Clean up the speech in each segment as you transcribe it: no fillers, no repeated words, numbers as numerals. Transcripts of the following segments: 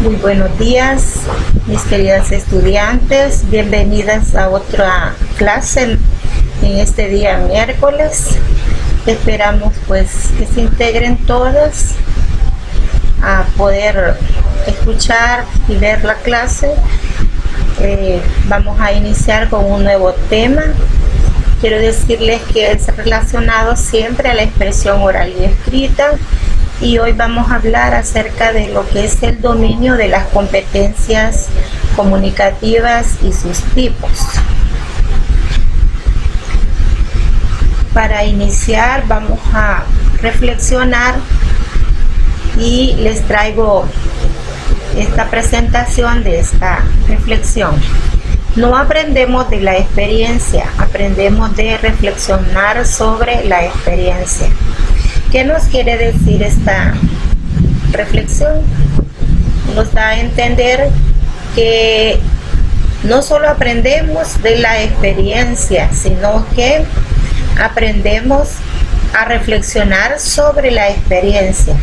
Muy buenos días, mis queridas estudiantes. Bienvenidas a otra clase en este día miércoles. Esperamos pues que se integren todas a poder escuchar y ver la clase. Vamos a iniciar con un nuevo tema. Quiero decirles que es relacionado siempre a la expresión oral y escrita. Y hoy vamos a hablar acerca de lo que es el dominio de las competencias comunicativas y sus tipos. Para iniciar vamos a reflexionar y les traigo esta presentación de esta reflexión. No aprendemos de la experiencia, aprendemos de reflexionar sobre la experiencia. ¿Qué nos quiere decir esta reflexión? Nos da a entender que no solo aprendemos de la experiencia, sino que aprendemos a reflexionar sobre la experiencia.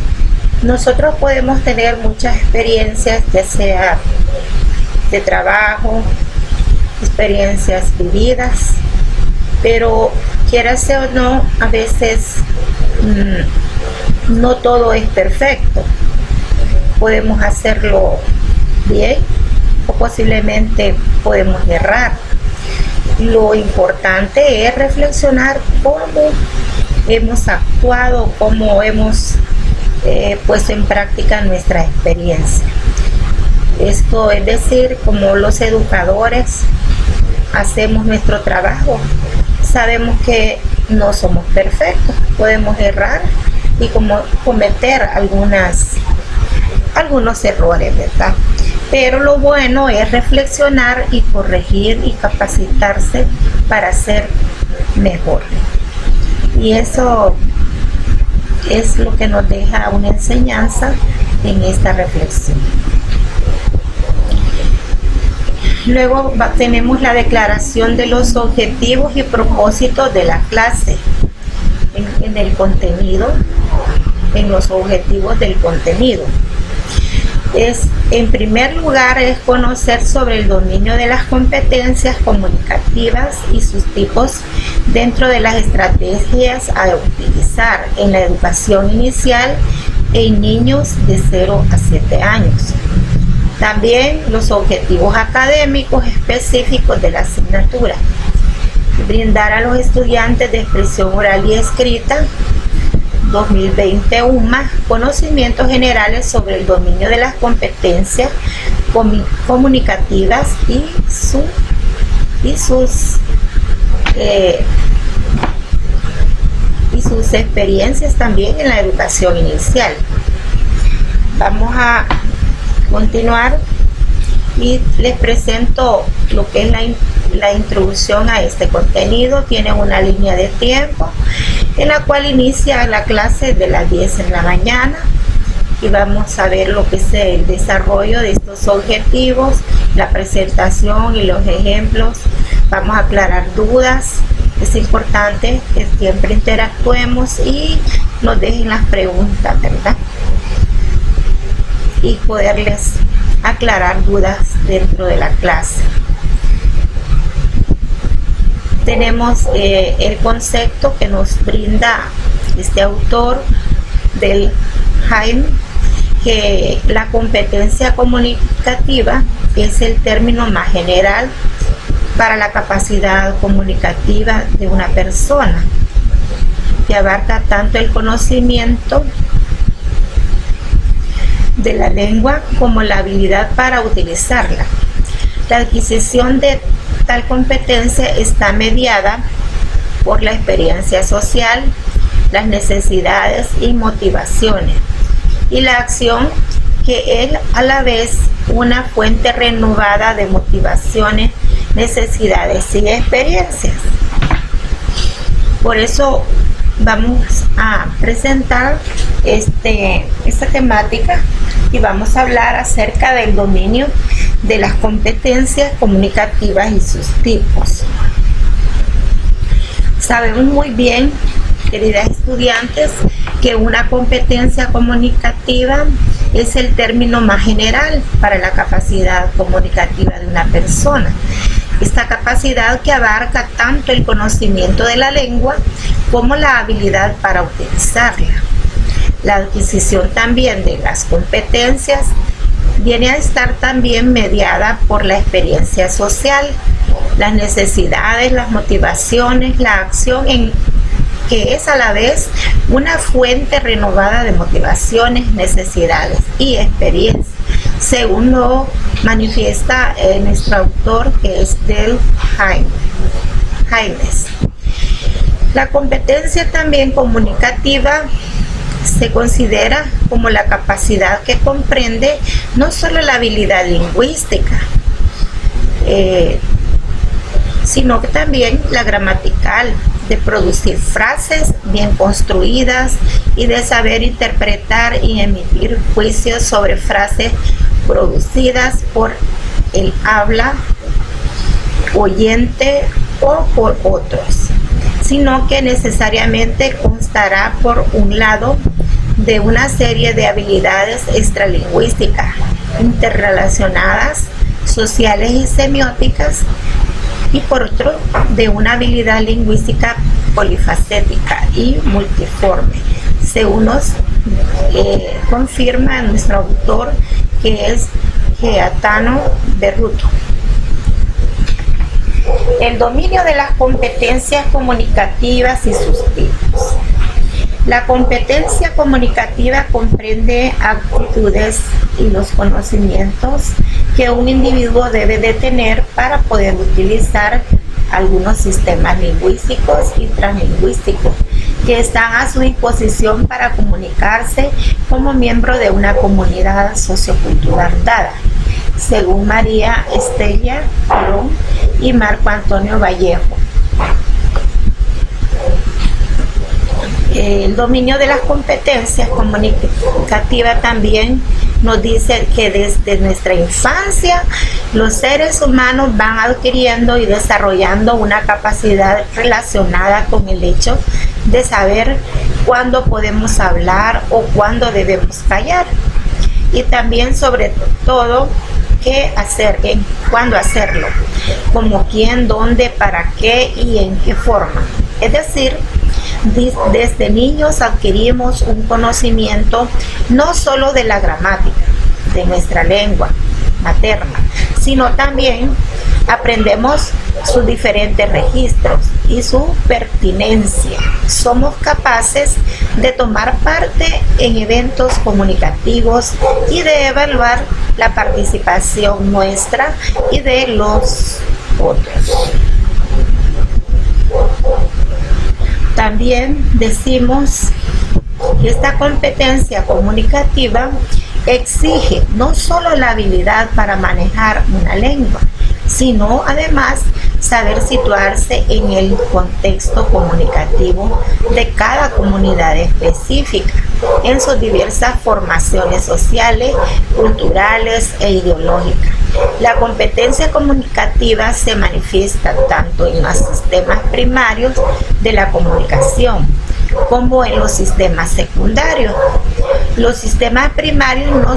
Nosotros podemos tener muchas experiencias, ya sea de trabajo, experiencias vividas, pero quiera sea o no, a veces no todo es perfecto. Podemos hacerlo bien o posiblemente podemos errar. Lo importante es reflexionar cómo hemos actuado, cómo hemos puesto en práctica nuestra experiencia. Esto es decir, como los educadores hacemos nuestro trabajo. Sabemos que no somos perfectos, podemos errar y cometer algunos errores, ¿verdad? Pero lo bueno es reflexionar y corregir y capacitarse para ser mejor. Y eso es lo que nos deja una enseñanza en esta reflexión. Luego tenemos la declaración de los objetivos y propósitos de la clase. En el contenido, en los objetivos del contenido. En primer lugar, es conocer sobre el dominio de las competencias comunicativas y sus tipos dentro de las estrategias a utilizar en la educación inicial en niños de 0 a 7 años. También los objetivos académicos específicos de la asignatura. Brindar a los estudiantes de expresión oral y escrita 2020 UMA conocimientos generales sobre el dominio de las competencias comunicativas y sus experiencias también en la educación inicial. Vamos a continuar y les presento lo que es la introducción a este contenido. Tiene una línea de tiempo en la cual inicia la clase de las 10 de la mañana y vamos a ver lo que es el desarrollo de estos objetivos, la presentación y los ejemplos. Vamos a aclarar dudas. Es importante que siempre interactuemos y nos dejen las preguntas, ¿verdad? Y poderles aclarar dudas dentro de la clase. Tenemos el concepto que nos brinda este autor del Haim, que la competencia comunicativa es el término más general para la capacidad comunicativa de una persona, que abarca tanto el conocimiento de la lengua como la habilidad para utilizarla. La adquisición de tal competencia está mediada por la experiencia social, las necesidades y motivaciones, y la acción, que es a la vez una fuente renovada de motivaciones, necesidades y experiencias. Por eso vamos a presentar esta temática y vamos a hablar acerca del dominio de las competencias comunicativas y sus tipos. Sabemos muy bien, queridas estudiantes, que una competencia comunicativa es el término más general para la capacidad comunicativa de una persona. Esta capacidad que abarca tanto el conocimiento de la lengua como la habilidad para utilizarla. La adquisición también de las competencias viene a estar también mediada por la experiencia social, las necesidades, las motivaciones, la acción que es a la vez una fuente renovada de motivaciones, necesidades y experiencias, según lo manifiesta nuestro autor, que es Del Haines. La competencia también comunicativa se considera como la capacidad que comprende no solo la habilidad lingüística, sino que también la gramatical, de producir frases bien construidas y de saber interpretar y emitir juicios sobre frases producidas por el habla oyente o por otros, sino que necesariamente constará por un lado de una serie de habilidades extralingüísticas interrelacionadas, sociales y semióticas, y por otro de una habilidad lingüística polifacética y multiforme, según nos confirma nuestro autor, que es Gaetano Berruto. El dominio de las competencias comunicativas y sus tipos. La competencia comunicativa comprende actitudes y los conocimientos que un individuo debe de tener para poder utilizar algunos sistemas lingüísticos y translingüísticos que están a su disposición para comunicarse como miembro de una comunidad sociocultural dada, según María Estella Colón y Marco Antonio Vallejo. El dominio de las competencias comunicativas también nos dice que desde nuestra infancia los seres humanos van adquiriendo y desarrollando una capacidad relacionada con el hecho de saber cuándo podemos hablar o cuándo debemos callar, y también sobre todo qué hacer, cuándo hacerlo, como quién, dónde, para qué y en qué forma. Es decir, desde niños adquirimos un conocimiento no solo de la gramática de nuestra lengua materna, sino también aprendemos sus diferentes registros y su pertinencia. Somos capaces de tomar parte en eventos comunicativos y de evaluar la participación nuestra y de los otros. También decimos que esta competencia comunicativa exige no solo la habilidad para manejar una lengua, sino además saber situarse en el contexto comunicativo de cada comunidad específica, en sus diversas formaciones sociales, culturales e ideológicas. La competencia comunicativa se manifiesta tanto en los sistemas primarios de la comunicación como en los sistemas secundarios. Los sistemas primarios no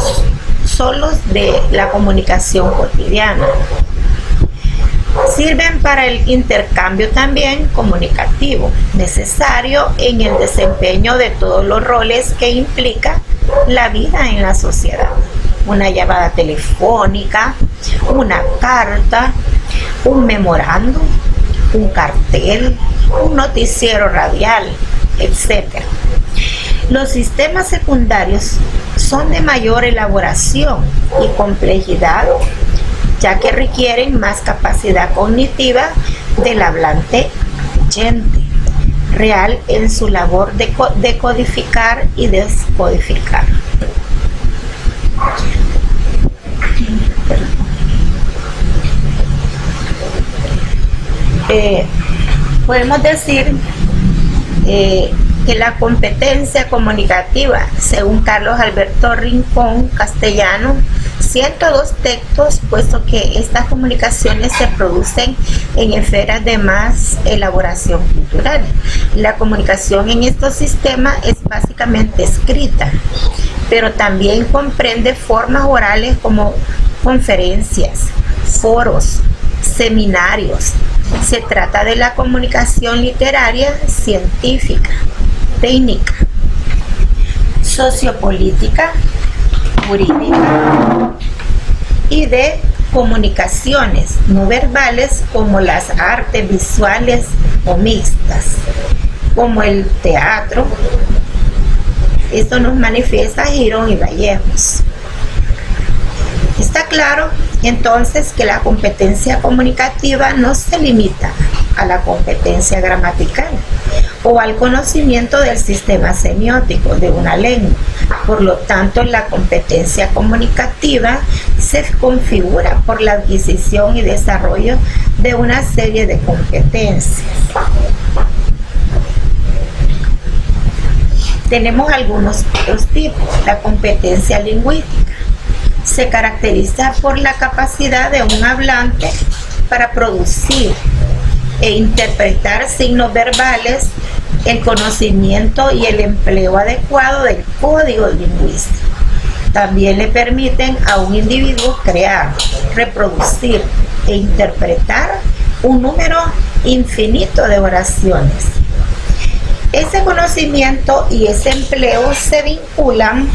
son los de la comunicación cotidiana. Sirven para el intercambio también comunicativo, necesario en el desempeño de todos los roles que implica la vida en la sociedad. Una llamada telefónica, una carta, un memorándum, un cartel, un noticiero radial, etc. Los sistemas secundarios son de mayor elaboración y complejidad, ya que requieren más capacidad cognitiva del hablante oyente real en su labor de decodificar y descodificar. Podemos decir que la competencia comunicativa, según Carlos Alberto Rincón Castellano, 102 textos, puesto que estas comunicaciones se producen en esferas de más elaboración cultural. La comunicación en estos sistemas es básicamente escrita, pero también comprende formas orales como conferencias, foros, seminarios. Se trata de la comunicación literaria, científica, técnica, sociopolítica, jurídica y de comunicaciones no verbales como las artes visuales o mixtas, como el teatro. Esto nos manifiesta Girón y Vallejos. Está claro entonces que la competencia comunicativa no se limita a la competencia gramatical o al conocimiento del sistema semiótico de una lengua. Por lo tanto, la competencia comunicativa se configura por la adquisición y desarrollo de una serie de competencias. Tenemos algunos otros tipos. La competencia lingüística se caracteriza por la capacidad de un hablante para producir e interpretar signos verbales, el conocimiento y el empleo adecuado del código lingüístico. También le permiten a un individuo crear, reproducir e interpretar un número infinito de oraciones. Ese conocimiento y ese empleo se vinculan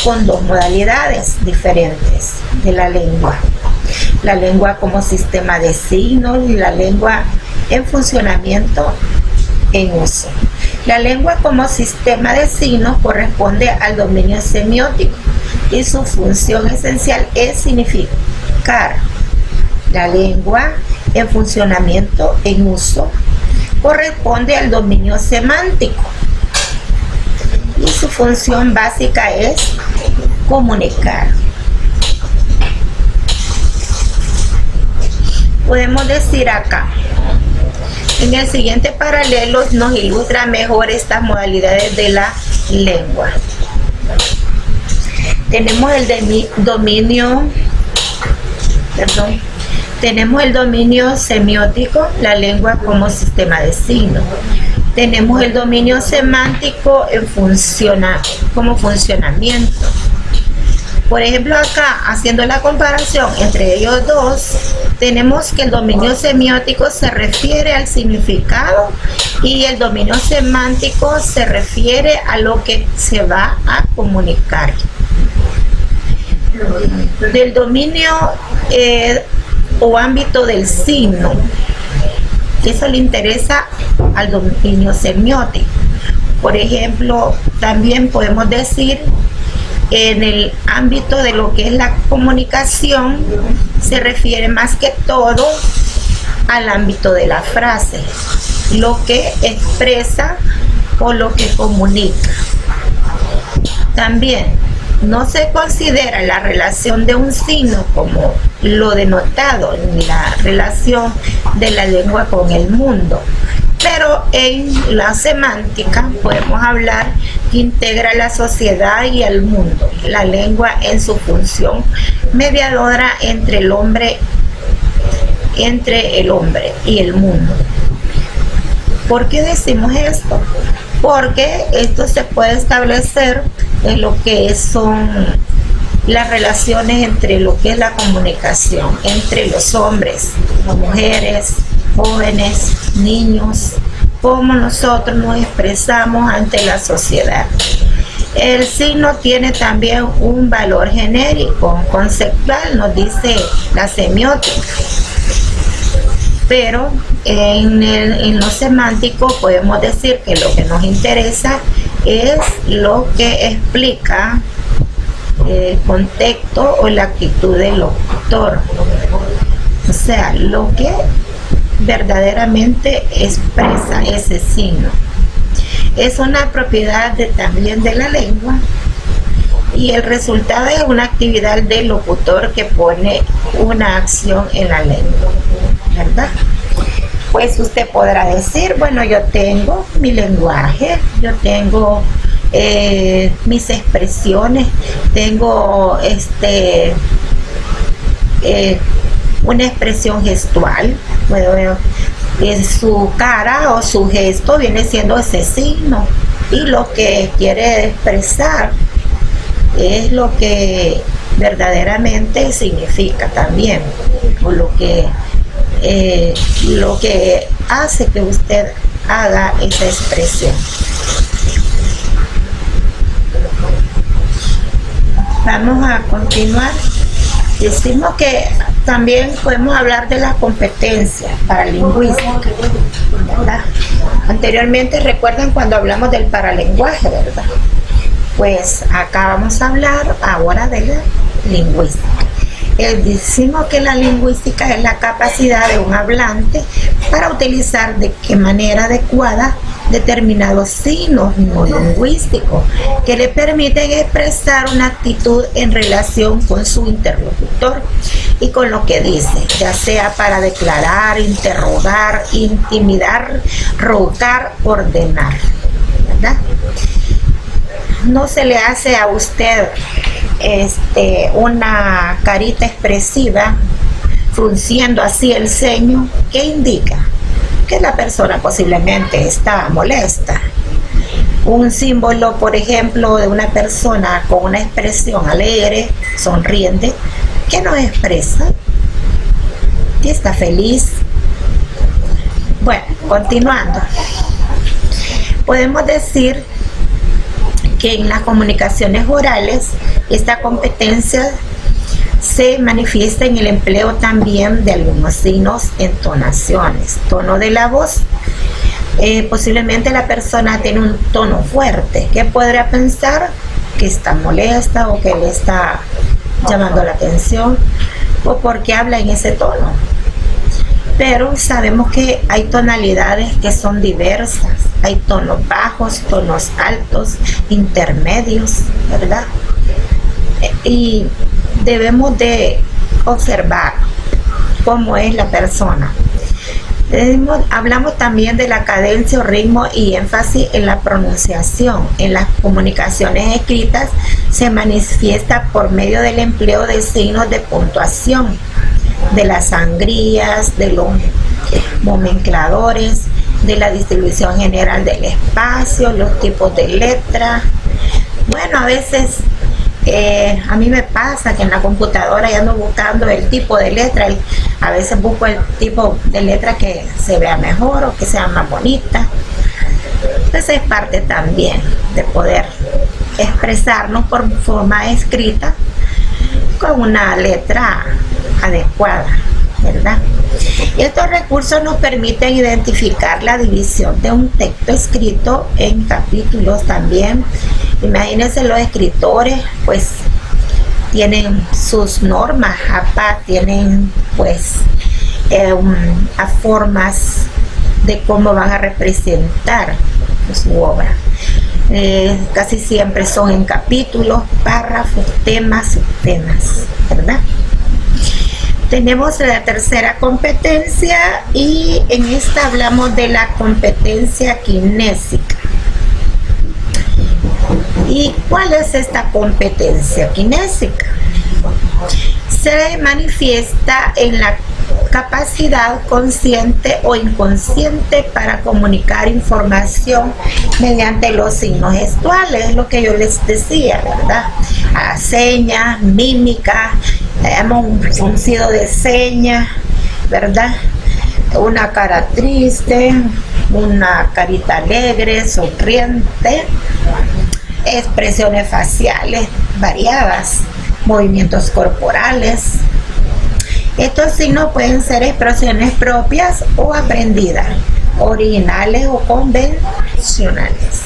con dos modalidades diferentes de la lengua. La lengua como sistema de signos y la lengua en funcionamiento en uso. La lengua como sistema de signos corresponde al dominio semiótico y su función esencial es significar. La lengua en funcionamiento en uso corresponde al dominio semántico y su función básica es comunicar. Podemos decir acá, en el siguiente paralelo nos ilustra mejor estas modalidades de la lengua. Tenemos el dominio semiótico, la lengua como sistema de signos. Tenemos el dominio semántico como funcionamiento. Por ejemplo, acá, haciendo la comparación entre ellos dos, tenemos que el dominio semiótico se refiere al significado y el dominio semántico se refiere a lo que se va a comunicar. Del dominio o ámbito del signo, eso le interesa al dominio semiótico. Por ejemplo, también podemos decir en el ámbito de lo que es la comunicación, se refiere más que todo al ámbito de la frase, lo que expresa o lo que comunica. También no se considera la relación de un signo como lo denotado en la relación de la lengua con el mundo, pero en la semántica podemos hablar que integra la sociedad y el mundo, la lengua en su función mediadora entre el hombre y el mundo. ¿Por qué decimos esto? Porque esto se puede establecer en lo que son las relaciones entre lo que es la comunicación entre los hombres, las mujeres, jóvenes, niños, cómo nosotros nos expresamos ante la sociedad. El signo tiene también un valor genérico, conceptual, nos dice la semiótica. Pero en lo semántico podemos decir que lo que nos interesa es lo que explica el contexto o la actitud del locutor, o sea, lo que verdaderamente expresa ese signo. Es una propiedad también de la lengua y el resultado es una actividad del locutor que pone una acción en la lengua, ¿verdad? Pues usted podrá decir, bueno, yo tengo mi lenguaje, yo tengo mis expresiones, tengo una expresión gestual, puedo su cara o su gesto viene siendo ese signo y lo que quiere expresar es lo que verdaderamente significa también, o lo que hace que usted haga esa expresión. Vamos a continuar. Decimos que también podemos hablar de las competencias paralingüísticas, ¿verdad? Anteriormente recuerdan cuando hablamos del paralenguaje, ¿verdad? Pues acá vamos a hablar ahora de la lingüística. Decimos que la lingüística es la capacidad de un hablante para utilizar de qué manera adecuada determinados signos no lingüísticos que le permiten expresar una actitud en relación con su interlocutor y con lo que dice, ya sea para declarar, interrogar, intimidar, rogar, ordenar, ¿verdad? No se le hace a usted una carita expresiva frunciendo así el ceño, que indica que la persona posiblemente está molesta. Un símbolo, por ejemplo, de una persona con una expresión alegre, sonriente, que nos expresa que está feliz. Bueno, continuando, podemos decir que en las comunicaciones orales esta competencia se manifiesta en el empleo también de algunos signos, entonaciones, tono de la voz. Posiblemente la persona tiene un tono fuerte, que podría pensar que está molesta o que le está llamando la atención o porque habla en ese tono. Pero sabemos que hay tonalidades que son diversas, hay tonos bajos, tonos altos, intermedios, ¿verdad? Y debemos de observar cómo es la persona. Hablamos también de la cadencia o ritmo y énfasis en la pronunciación. En las comunicaciones escritas se manifiesta por medio del empleo de signos de puntuación, de las sangrías, de los nomencladores, de la distribución general del espacio, los tipos de letra. Bueno, a veces a mí me pasa que en la computadora ya ando buscando el tipo de letra, a veces busco el tipo de letra que se vea mejor o que sea más bonita. Entonces es parte también de poder expresarnos por forma escrita con una letra adecuada, ¿verdad? Y estos recursos nos permiten identificar la división de un texto escrito en capítulos también. Imagínense, los escritores pues tienen sus normas, tienen pues a formas de cómo van a representar su obra. Casi siempre son en capítulos, párrafos, temas, subtemas, ¿verdad? Tenemos la tercera competencia y en esta hablamos de la competencia kinésica. ¿Y cuál es esta competencia kinésica? Se manifiesta en la capacidad consciente o inconsciente para comunicar información mediante los signos gestuales, lo que yo les decía, ¿verdad? Señas, mímica, un fruncido de ceñas, ¿verdad? Una cara triste, una carita alegre, sonriente, expresiones faciales variadas, movimientos corporales. Estos signos pueden ser expresiones propias o aprendidas, originales o convencionales,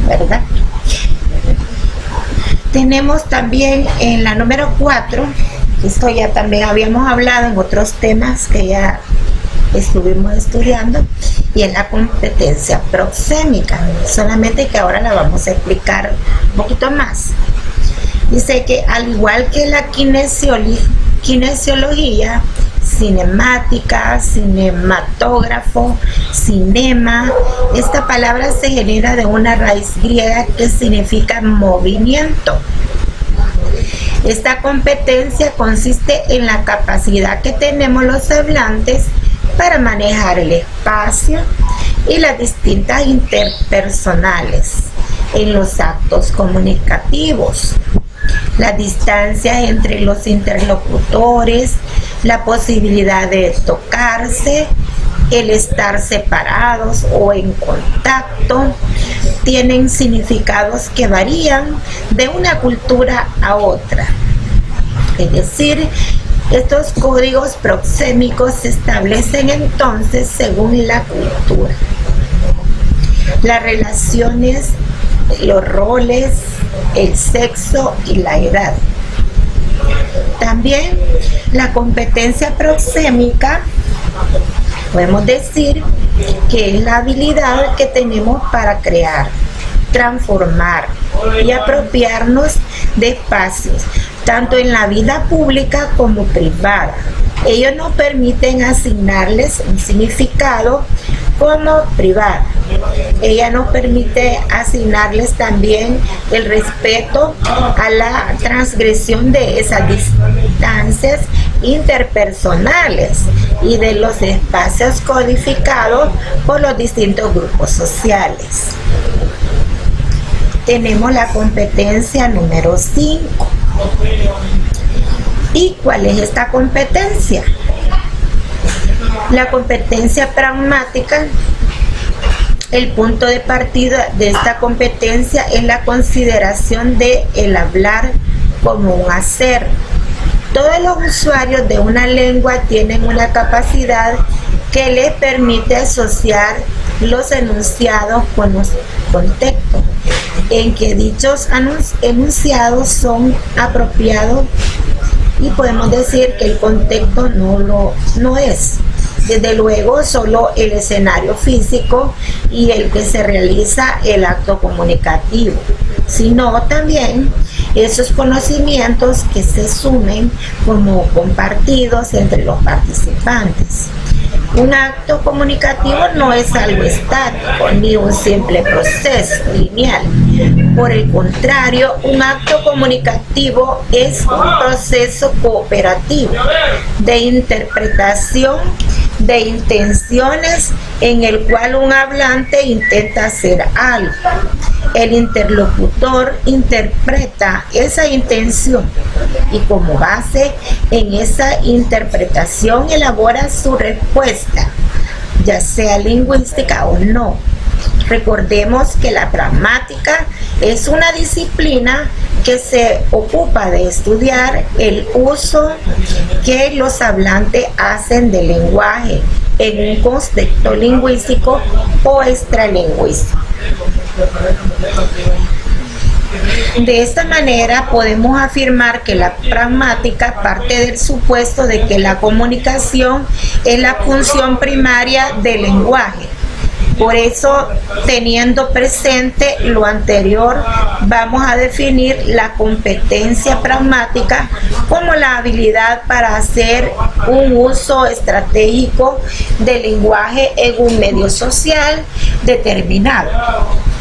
¿verdad? Tenemos también en la número 4, esto ya también habíamos hablado en otros temas que ya estuvimos estudiando, y es la competencia proxémica, solamente que ahora la vamos a explicar un poquito más. Dice que al igual que la kinesiología, cinemática, cinematógrafo, cinema, esta palabra se genera de una raíz griega que significa movimiento. Esta competencia consiste en la capacidad que tenemos los hablantes para manejar el espacio y las distintas interpersonales, en los actos comunicativos, la distancia entre los interlocutores, la posibilidad de tocarse, el estar separados o en contacto, tienen significados que varían de una cultura a otra. Es decir, estos códigos proxémicos se establecen entonces según la cultura, las relaciones, los roles, el sexo y la edad. También la competencia proxémica, podemos decir que es la habilidad que tenemos para crear, transformar y apropiarnos de espacios, tanto en la vida pública como privada. Ellos nos permiten asignarles un significado como privada. Ella nos permite asignarles también el respeto a la transgresión de esas distancias interpersonales y de los espacios codificados por los distintos grupos sociales. Tenemos la competencia número 5. ¿Y cuál es esta competencia? La competencia pragmática, el punto de partida de esta competencia es la consideración de el hablar como un hacer. Todos los usuarios de una lengua tienen una capacidad que les permite asociar los enunciados con los contextos en que dichos enunciados son apropiados, y podemos decir que el contexto no es, desde luego, solo el escenario físico y el que se realiza el acto comunicativo, sino también esos conocimientos que se sumen como compartidos entre los participantes. Un acto comunicativo no es algo estático ni un simple proceso lineal. Por el contrario, un acto comunicativo es un proceso cooperativo de interpretación de intenciones en el cual un hablante intenta hacer algo. El interlocutor interpreta esa intención y como base en esa interpretación elabora su respuesta, ya sea lingüística o no. Recordemos que la pragmática es una disciplina que se ocupa de estudiar el uso que los hablantes hacen del lenguaje en un contexto lingüístico o extralingüístico. De esta manera podemos afirmar que la pragmática parte del supuesto de que la comunicación es la función primaria del lenguaje. Por eso, teniendo presente lo anterior, vamos a definir la competencia pragmática como la habilidad para hacer un uso estratégico del lenguaje en un medio social determinado.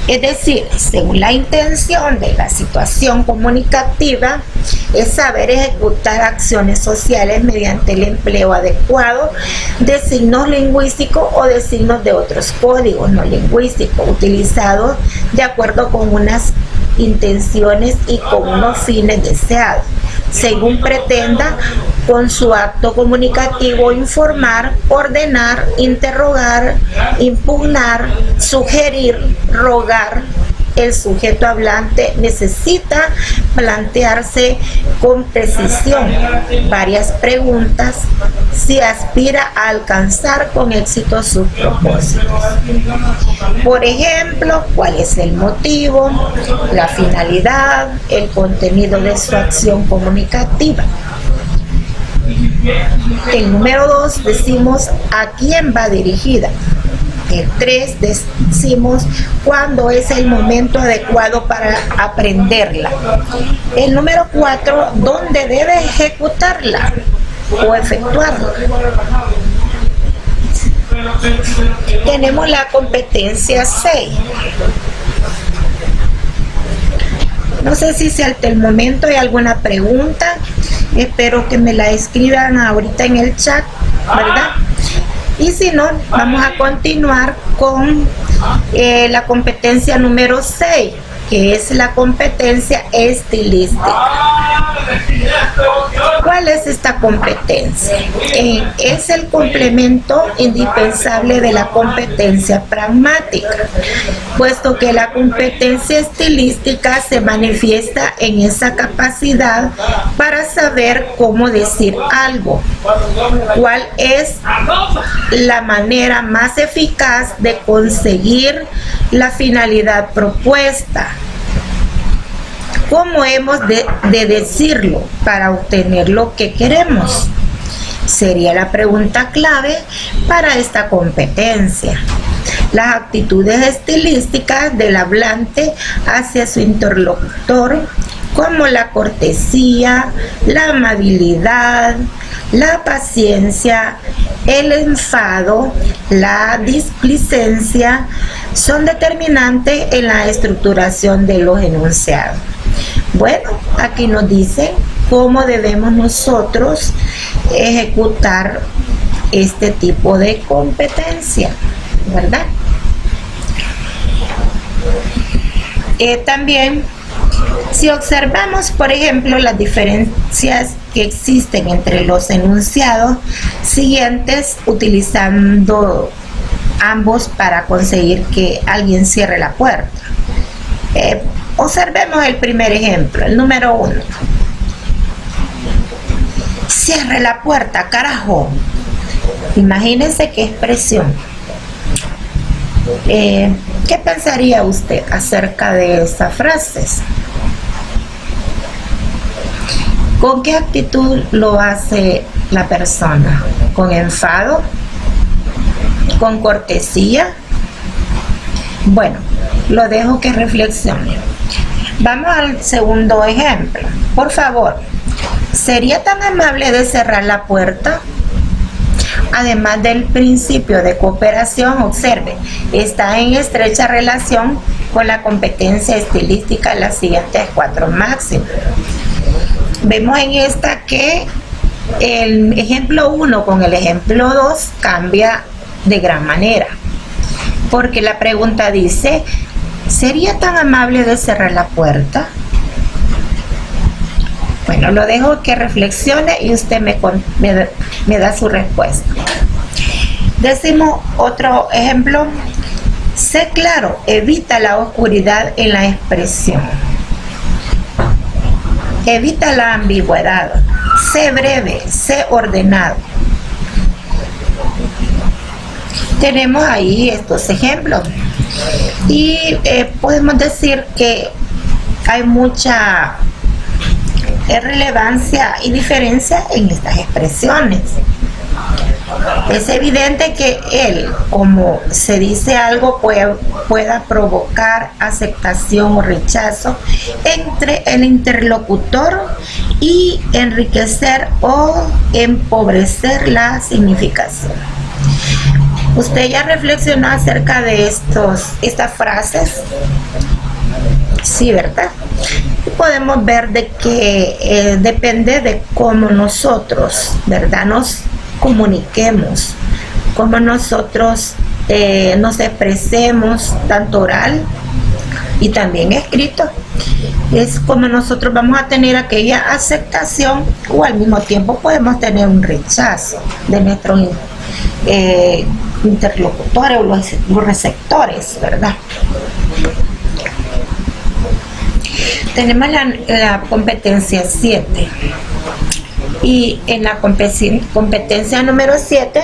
Es decir, según la intención de la situación comunicativa, es saber ejecutar acciones sociales mediante el empleo adecuado de signos lingüísticos o de signos de otros códigos no lingüísticos, utilizados de acuerdo con unas intenciones y con unos fines deseados, según pretenda con su acto comunicativo informar, ordenar, interrogar, impugnar, sugerir, rogar. El sujeto hablante necesita plantearse con precisión varias preguntas si aspira a alcanzar con éxito sus propósitos. Por ejemplo, ¿cuál es el motivo, la finalidad, el contenido de su acción comunicativa? El número 2 decimos a quién va dirigida. El 3 decimos cuándo es el momento adecuado para aprenderla. El número 4, dónde debe ejecutarla o efectuarla. Tenemos la competencia 6. No sé si hasta el momento hay alguna pregunta. Espero que me la escriban ahorita en el chat, ¿verdad? Y si no, vamos a continuar con la competencia número 6, que es la competencia estilística. ¿Cuál es esta competencia? Es el complemento indispensable de la competencia pragmática, puesto que la competencia estilística se manifiesta en esa capacidad para saber cómo decir algo, cuál es la manera más eficaz de conseguir la finalidad propuesta, cómo hemos de decirlo para obtener lo que queremos. Sería la pregunta clave para esta competencia. Las actitudes estilísticas del hablante hacia su interlocutor, como la cortesía, la amabilidad, la paciencia, el enfado, la displicencia, son determinantes en la estructuración de los enunciados. Bueno, aquí nos dice cómo debemos nosotros ejecutar este tipo de competencia, ¿verdad? También, si observamos, por ejemplo, las diferencias que existen entre los enunciados siguientes, utilizando ambos para conseguir que alguien cierre la puerta. Observemos el primer ejemplo, el número 1. Cierre la puerta, carajo. Imagínense qué expresión. ¿Qué pensaría usted acerca de estas frases? ¿Con qué actitud lo hace la persona? ¿Con enfado? ¿Con cortesía? Bueno, lo dejo que reflexione. Vamos al segundo ejemplo. Por favor, ¿sería tan amable de cerrar la puerta? Además del principio de cooperación, observe, está en estrecha relación con la competencia estilística en las siguientes 4 máximas. Vemos en esta que el ejemplo 1 con el ejemplo 2 cambia de gran manera, porque la pregunta dice, ¿sería tan amable de cerrar la puerta? Bueno, lo dejo que reflexione y usted me da su respuesta. Decimos otro ejemplo. Sé claro, evita la oscuridad en la expresión. Evita la ambigüedad. Sé breve, sé ordenado. Tenemos ahí estos ejemplos. Y podemos decir que hay mucha relevancia y diferencia en estas expresiones. Es evidente que él, como se dice algo, pueda provocar aceptación o rechazo entre el interlocutor y enriquecer o empobrecer la significación. ¿Usted ya reflexionó acerca de estas frases? Sí, ¿verdad? Podemos ver de que depende de cómo nosotros, ¿verdad?, nos comuniquemos, cómo nosotros nos expresemos, tanto oral y también escrito. Es como nosotros vamos a tener aquella aceptación o al mismo tiempo podemos tener un rechazo de nuestros interlocutores o los receptores, ¿verdad? Tenemos la competencia 7 y en la competencia número 7,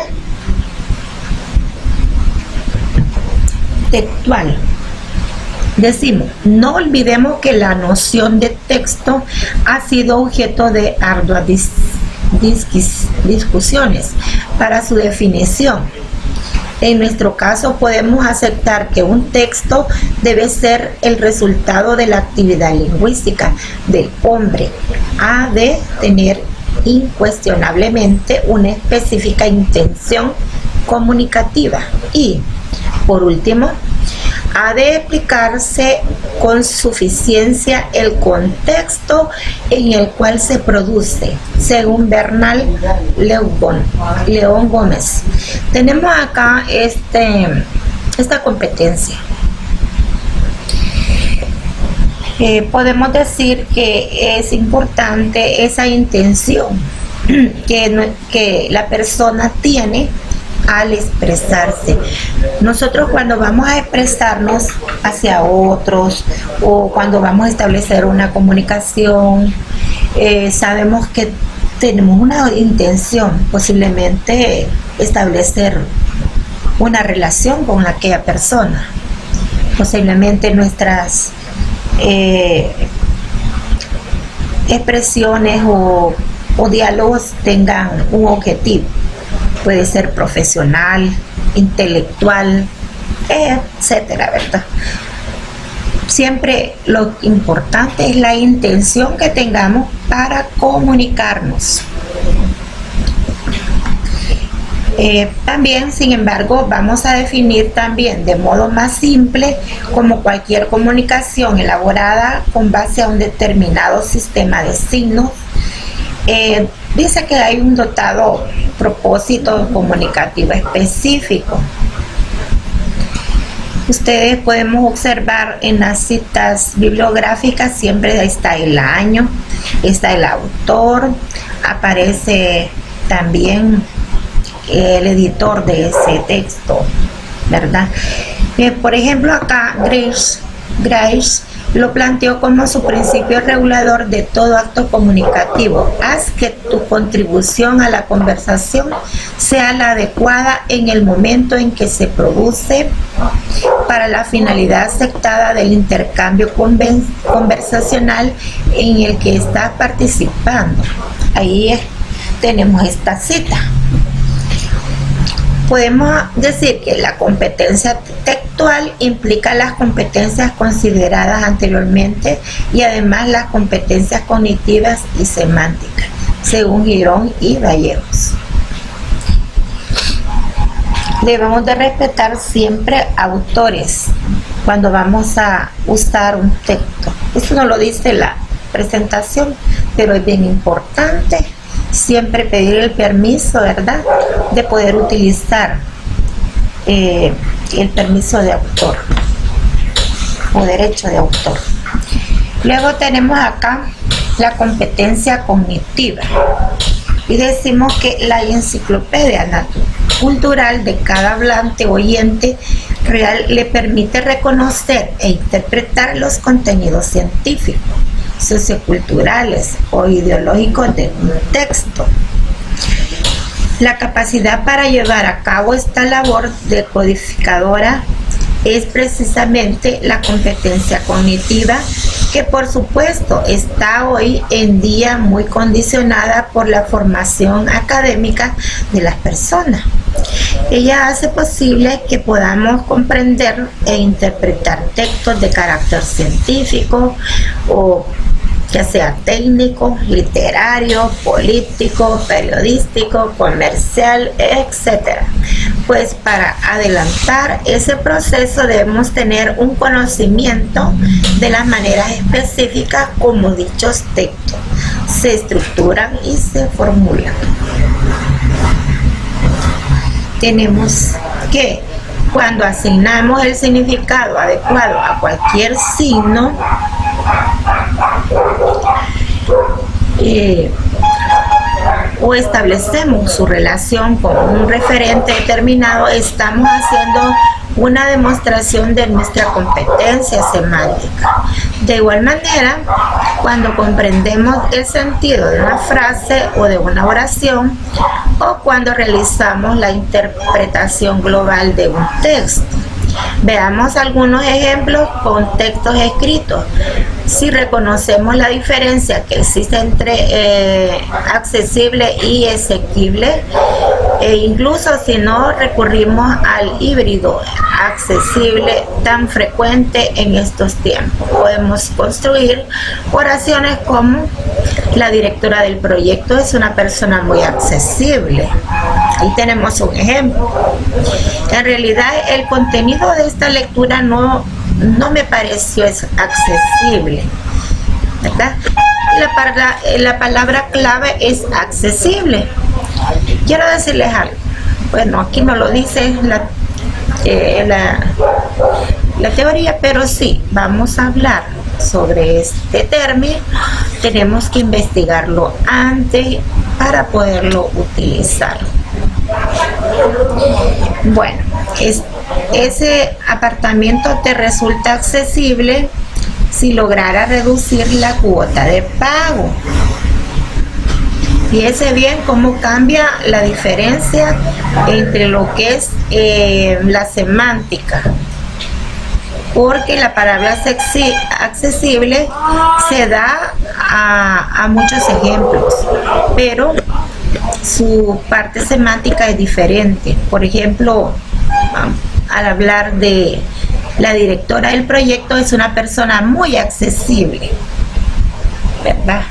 textual, decimos, no olvidemos que la noción de texto ha sido objeto de arduas discusiones para su definición. En nuestro caso podemos aceptar que un texto debe ser el resultado de la actividad lingüística del hombre. Ha de tener incuestionablemente una específica intención comunicativa y, por último, ha de explicarse con suficiencia el contexto en el cual se produce, según Bernal León Gómez. Tenemos acá esta competencia. Podemos decir que es importante esa intención que la persona tiene al expresarse. Nosotros cuando vamos a expresarnos hacia otros o cuando vamos a establecer una comunicación, sabemos que tenemos una intención, posiblemente establecer una relación con aquella persona. Posiblemente nuestras expresiones o diálogos tengan un objetivo. Puede ser profesional, intelectual, etcétera, ¿verdad? Siempre lo importante es la intención que tengamos para comunicarnos. También, sin embargo, vamos a definir también de modo más simple como cualquier comunicación elaborada con base a un determinado sistema de signos. Dice que hay un dotado propósito comunicativo específico. Ustedes podemos observar en las citas bibliográficas, siempre está el año, está el autor, aparece también el editor de ese texto, ¿verdad? Por ejemplo, acá Grace lo planteó como su principio regulador de todo acto comunicativo. Haz que tu contribución a la conversación sea la adecuada en el momento en que se produce para la finalidad aceptada del intercambio conversacional en el que estás participando. Ahí tenemos esta cita. Podemos decir que la competencia textual implica las competencias consideradas anteriormente y además las competencias cognitivas y semánticas, según Girón y Gallegos. Debemos de respetar siempre autores cuando vamos a usar un texto. Eso no lo dice la presentación, pero es bien importante siempre pedir el permiso, ¿verdad?, de poder utilizar el permiso de autor o derecho de autor. Luego tenemos acá la competencia cognitiva y decimos que la enciclopedia cultural de cada hablante o oyente real le permite reconocer e interpretar los contenidos científicos, socioculturales o ideológicos de un texto. La capacidad para llevar a cabo esta labor decodificadora es precisamente la competencia cognitiva, que por supuesto está hoy en día muy condicionada por la formación académica de las personas. Ella hace posible que podamos comprender e interpretar textos de carácter científico o ya sea técnico, literario, político, periodístico, comercial, etc. Pues para adelantar ese proceso debemos tener un conocimiento de las maneras específicas como dichos textos se estructuran y se formulan. Tenemos que, cuando asignamos el significado adecuado a cualquier signo, o establecemos su relación con un referente determinado, estamos haciendo una demostración de nuestra competencia semántica. De igual manera, cuando comprendemos el sentido de una frase o de una oración, o cuando realizamos la interpretación global de un texto. Veamos algunos ejemplos con textos escritos. Si reconocemos la diferencia que existe entre accesible y exequible, e incluso si no recurrimos al híbrido accesible tan frecuente en estos tiempos, podemos construir oraciones como: la directora del proyecto es una persona muy accesible. Ahí tenemos un ejemplo. En realidad el contenido de esta lectura no me pareció accesible, ¿verdad? La palabra clave es accesible. Quiero decirles algo. Bueno, aquí no lo dice la teoría, pero sí, vamos a hablar sobre este término, tenemos que investigarlo antes para poderlo utilizar. Bueno, ese apartamento te resulta accesible si lograra reducir la cuota de pago. Fíjese bien cómo cambia la diferencia entre lo que es la semántica, porque la palabra accesible se da a muchos ejemplos, pero su parte semántica es diferente. Por ejemplo, al hablar de la directora del proyecto, es una persona muy accesible, ¿verdad?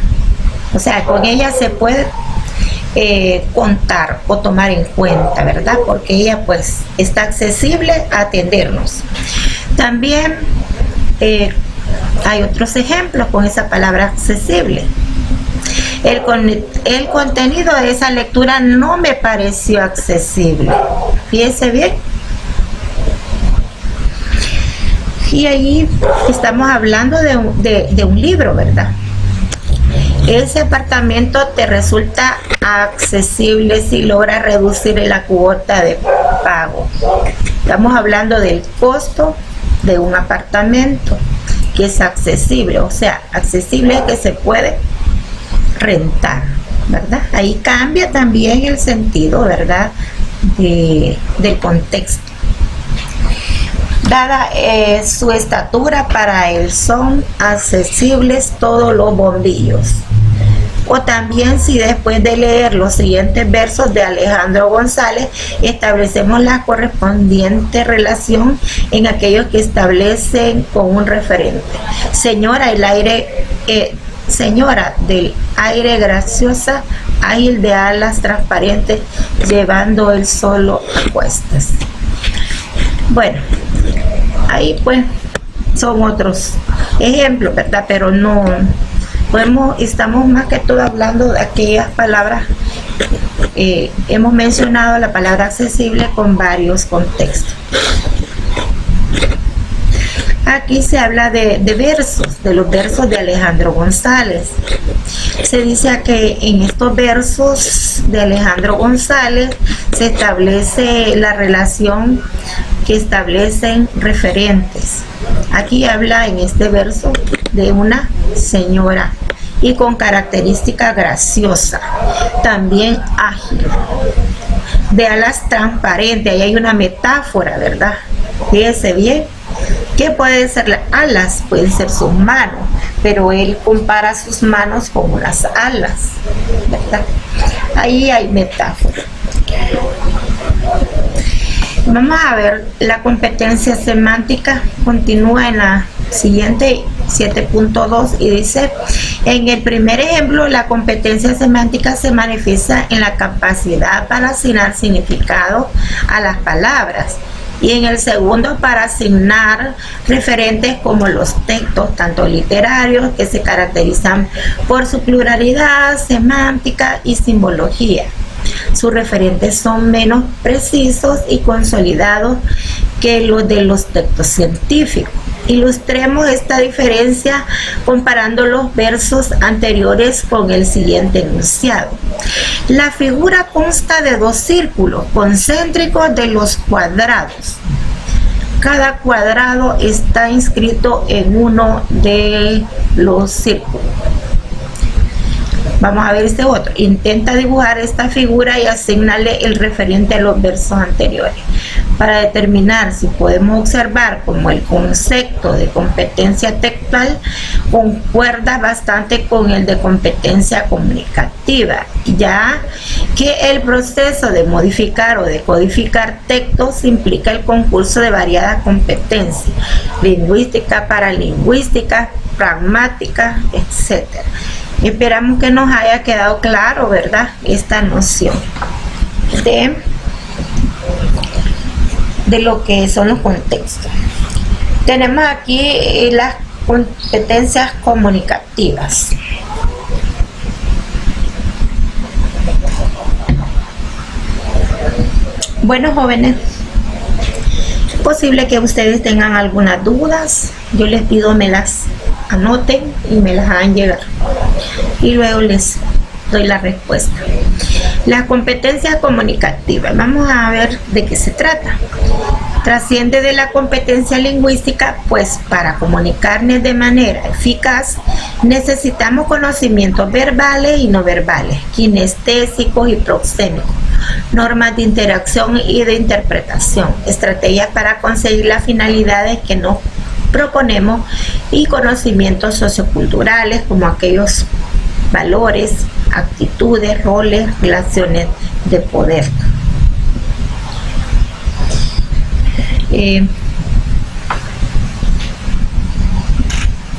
O sea, con ella se puede contar o tomar en cuenta, ¿verdad? Porque ella pues está accesible a atendernos. También hay otros ejemplos con esa palabra accesible. El contenido de esa lectura no me pareció accesible. Fíjese bien. Y ahí estamos hablando de un libro, ¿verdad? Ese apartamento te resulta accesible si logra reducir la cuota de pago. Estamos hablando del costo de un apartamento que es accesible, o sea, accesible que se puede rentar, ¿verdad? Ahí cambia también el sentido, ¿verdad? Del contexto. Dada su estatura, para él son accesibles todos los bombillos. O también si después de leer los siguientes versos de Alejandro González establecemos la correspondiente relación en aquellos que establecen con un referente. Señora del aire graciosa, ágil de alas transparentes, llevando el solo a cuestas. Bueno, ahí pues son otros ejemplos, ¿verdad? Pero no estamos más que todo hablando de aquellas palabras. Hemos mencionado la palabra accesible con varios contextos. Aquí se habla de versos, de los versos de Alejandro González. Se dice que en estos versos de Alejandro González se establece la relación que establecen referentes. Aquí habla en este verso de una señora y con característica graciosa, también ágil, de alas transparentes. Ahí hay una metáfora, ¿verdad? Fíjese bien. ¿Qué pueden ser las alas? Pueden ser sus manos, pero él compara sus manos como las alas, ¿verdad? Ahí hay metáfora. Vamos a ver la competencia semántica. Continúa en la siguiente 7.2 y dice: en el primer ejemplo, la competencia semántica se manifiesta en la capacidad para asignar significado a las palabras, y en el segundo para asignar referentes como los textos, tanto literarios, que se caracterizan por su pluralidad semántica y simbología. Sus referentes son menos precisos y consolidados que los de los textos científicos. Ilustremos esta diferencia comparando los versos anteriores con el siguiente enunciado. La figura consta de dos círculos concéntricos de los cuadrados. Cada cuadrado está inscrito en uno de los círculos. Vamos a ver este otro. Intenta dibujar esta figura y asignarle el referente a los versos anteriores. Para determinar si podemos observar como el concepto de competencia textual concuerda bastante con el de competencia comunicativa, ya que el proceso de modificar o de codificar textos implica el concurso de variadas competencias: lingüística, paralingüística, pragmática, etc. Esperamos que nos haya quedado claro, ¿verdad?, esta noción de lo que son los contextos. Tenemos aquí las competencias comunicativas. Bueno, jóvenes, es posible que ustedes tengan algunas dudas. Yo les pido me las anoten y me las hagan llegar. Y luego les doy la respuesta. La competencia comunicativa. Vamos a ver de qué se trata. Trasciende de la competencia lingüística, pues para comunicarnos de manera eficaz necesitamos conocimientos verbales y no verbales, kinestésicos y proxémicos, normas de interacción y de interpretación, estrategias para conseguir las finalidades que nos proponemos y conocimientos socioculturales como aquellos valores, actitudes, roles, relaciones de poder.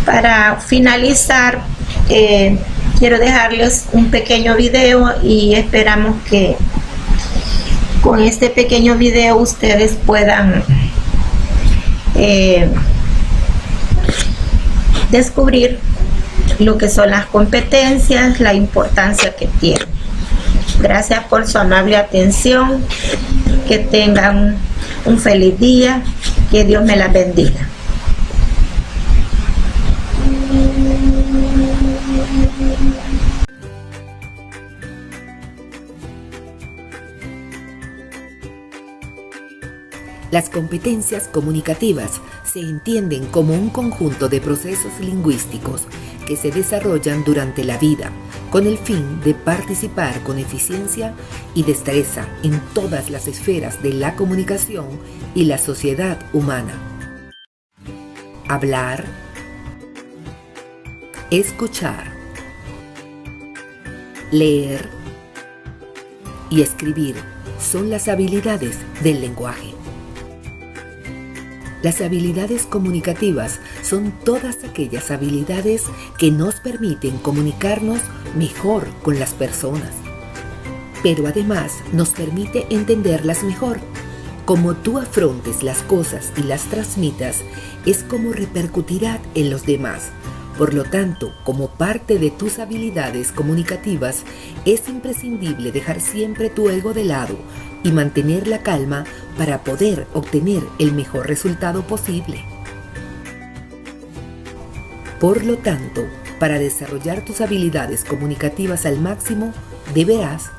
Para finalizar, quiero dejarles un pequeño video y esperamos que con este pequeño video ustedes puedan descubrir lo que son las competencias, la importancia que tienen. Gracias por su amable atención, que tengan un feliz día, que Dios me las bendiga. Las competencias comunicativas se entienden como un conjunto de procesos lingüísticos que se desarrollan durante la vida con el fin de participar con eficiencia y destreza en todas las esferas de la comunicación y la sociedad humana. Hablar, escuchar, leer y escribir son las habilidades del lenguaje. Las habilidades comunicativas son todas aquellas habilidades que nos permiten comunicarnos mejor con las personas, pero además nos permite entenderlas mejor. Como tú afrontes las cosas y las transmitas, es como repercutirá en los demás. Por lo tanto, como parte de tus habilidades comunicativas, es imprescindible dejar siempre tu ego de lado y mantener la calma para poder obtener el mejor resultado posible. Por lo tanto, para desarrollar tus habilidades comunicativas al máximo, deberás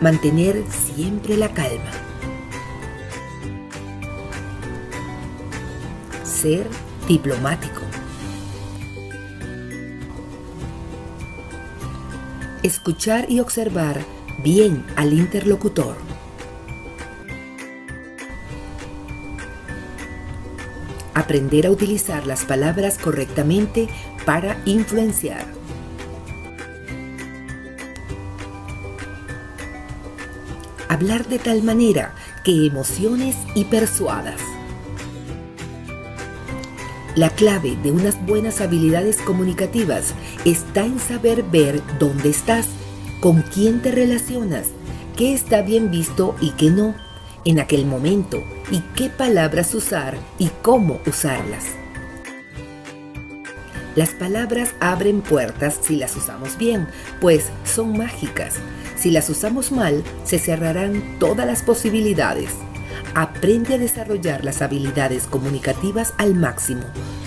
mantener siempre la calma, ser diplomático, escuchar y observar bien al interlocutor, aprender a utilizar las palabras correctamente para influenciar, hablar de tal manera que emociones y persuadas. La clave de unas buenas habilidades comunicativas está en saber ver dónde estás, con quién te relacionas, qué está bien visto y qué no, en aquel momento, y qué palabras usar y cómo usarlas. Las palabras abren puertas si las usamos bien, pues son mágicas. Si las usamos mal, se cerrarán todas las posibilidades. Aprende a desarrollar las habilidades comunicativas al máximo.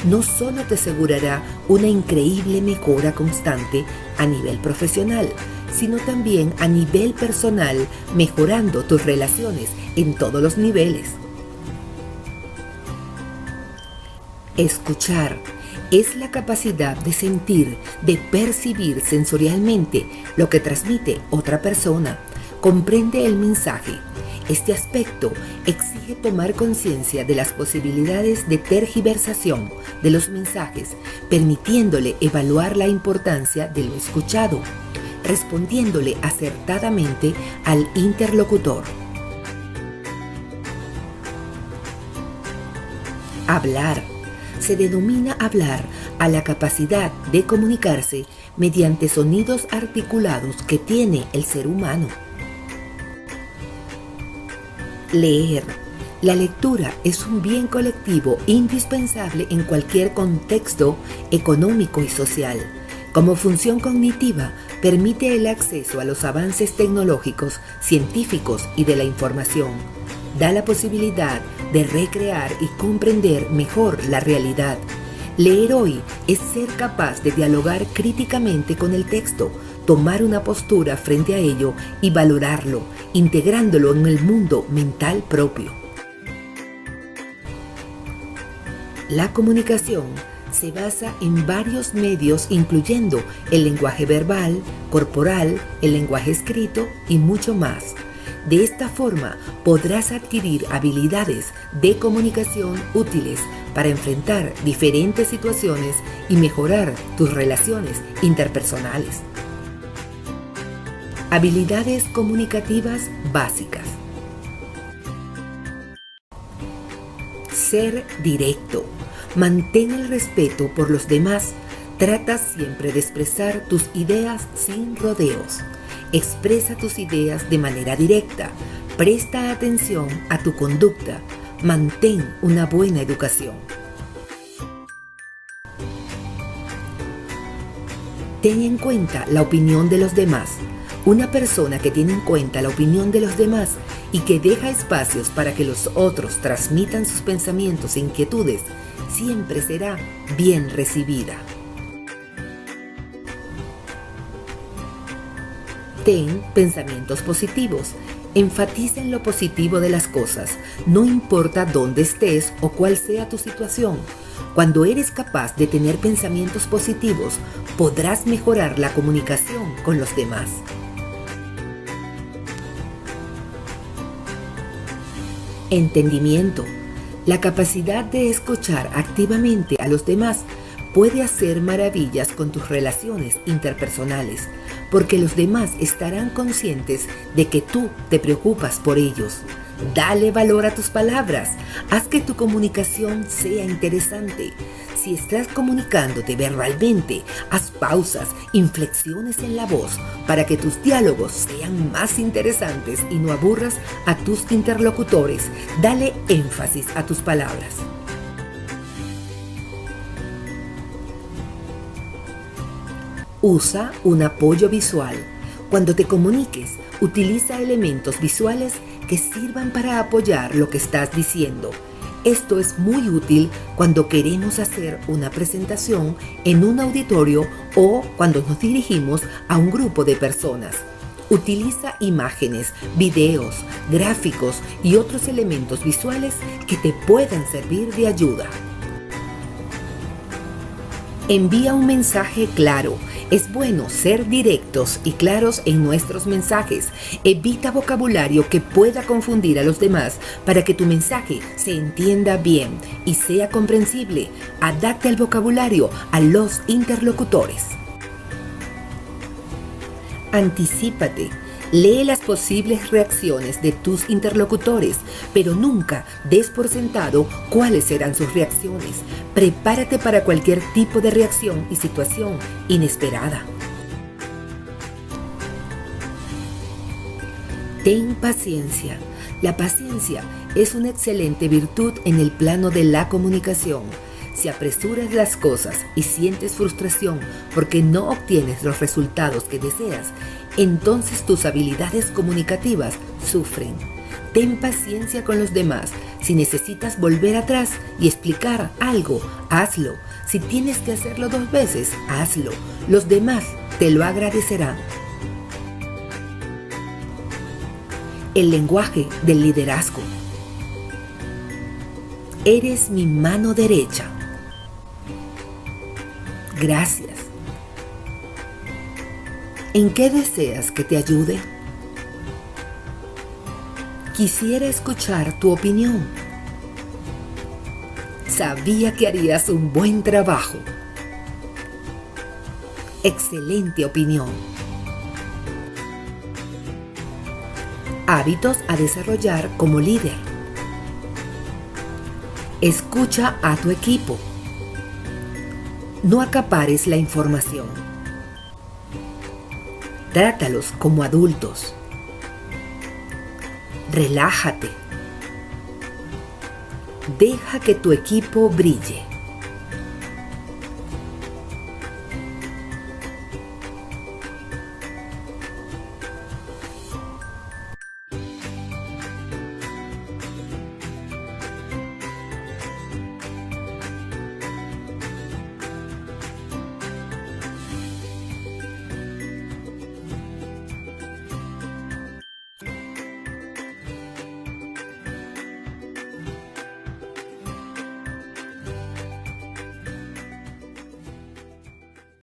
No solo te asegurará una increíble mejora constante a nivel profesional, sino también a nivel personal, mejorando tus relaciones en todos los niveles. Escuchar es la capacidad de sentir, de percibir sensorialmente lo que transmite otra persona. Comprende el mensaje. Este aspecto exige tomar conciencia de las posibilidades de tergiversación de los mensajes, permitiéndole evaluar la importancia de lo escuchado, respondiéndole acertadamente al interlocutor. Hablar. Se denomina hablar a la capacidad de comunicarse mediante sonidos articulados que tiene el ser humano. Leer. La lectura es un bien colectivo indispensable en cualquier contexto económico y social. Como función cognitiva, permite el acceso a los avances tecnológicos, científicos y de la información. Da la posibilidad de recrear y comprender mejor la realidad. Leer hoy es ser capaz de dialogar críticamente con el texto, tomar una postura frente a ello y valorarlo, integrándolo en el mundo mental propio. La comunicación se basa en varios medios, incluyendo el lenguaje verbal, corporal, el lenguaje escrito y mucho más. De esta forma podrás adquirir habilidades de comunicación útiles para enfrentar diferentes situaciones y mejorar tus relaciones interpersonales. Habilidades comunicativas básicas. Ser directo. Mantén el respeto por los demás. Trata siempre de expresar tus ideas sin rodeos. Expresa tus ideas de manera directa. Presta atención a tu conducta. Mantén una buena educación. Ten en cuenta la opinión de los demás. Una persona que tiene en cuenta la opinión de los demás y que deja espacios para que los otros transmitan sus pensamientos e inquietudes, siempre será bien recibida. Ten pensamientos positivos. Enfatiza en lo positivo de las cosas, no importa dónde estés o cuál sea tu situación. Cuando eres capaz de tener pensamientos positivos, podrás mejorar la comunicación con los demás. Entendimiento. La capacidad de escuchar activamente a los demás puede hacer maravillas con tus relaciones interpersonales, porque los demás estarán conscientes de que tú te preocupas por ellos. Dale valor a tus palabras. Haz que tu comunicación sea interesante. Si estás comunicándote verbalmente, haz pausas, inflexiones en la voz para que tus diálogos sean más interesantes y no aburras a tus interlocutores. Dale énfasis a tus palabras. Usa un apoyo visual. Cuando te comuniques, utiliza elementos visuales que sirvan para apoyar lo que estás diciendo. Esto es muy útil cuando queremos hacer una presentación en un auditorio o cuando nos dirigimos a un grupo de personas. Utiliza imágenes, videos, gráficos y otros elementos visuales que te puedan servir de ayuda. Envía un mensaje claro. Es bueno ser directos y claros en nuestros mensajes. Evita vocabulario que pueda confundir a los demás para que tu mensaje se entienda bien y sea comprensible. Adapta el vocabulario a los interlocutores. Anticípate. Lee las posibles reacciones de tus interlocutores, pero nunca des por sentado cuáles serán sus reacciones. Prepárate para cualquier tipo de reacción y situación inesperada. Ten paciencia. La paciencia es una excelente virtud en el plano de la comunicación. Si apresuras las cosas y sientes frustración porque no obtienes los resultados que deseas, entonces tus habilidades comunicativas sufren. Ten paciencia con los demás. Si necesitas volver atrás y explicar algo, hazlo. Si tienes que hacerlo 2 veces, hazlo. Los demás te lo agradecerán. El lenguaje del liderazgo. Eres mi mano derecha. Gracias. ¿En qué deseas que te ayude? Quisiera escuchar tu opinión. Sabía que harías un buen trabajo. Excelente opinión. Hábitos a desarrollar como líder. Escucha a tu equipo. No acapares la información. Trátalos como adultos. Relájate. Deja que tu equipo brille.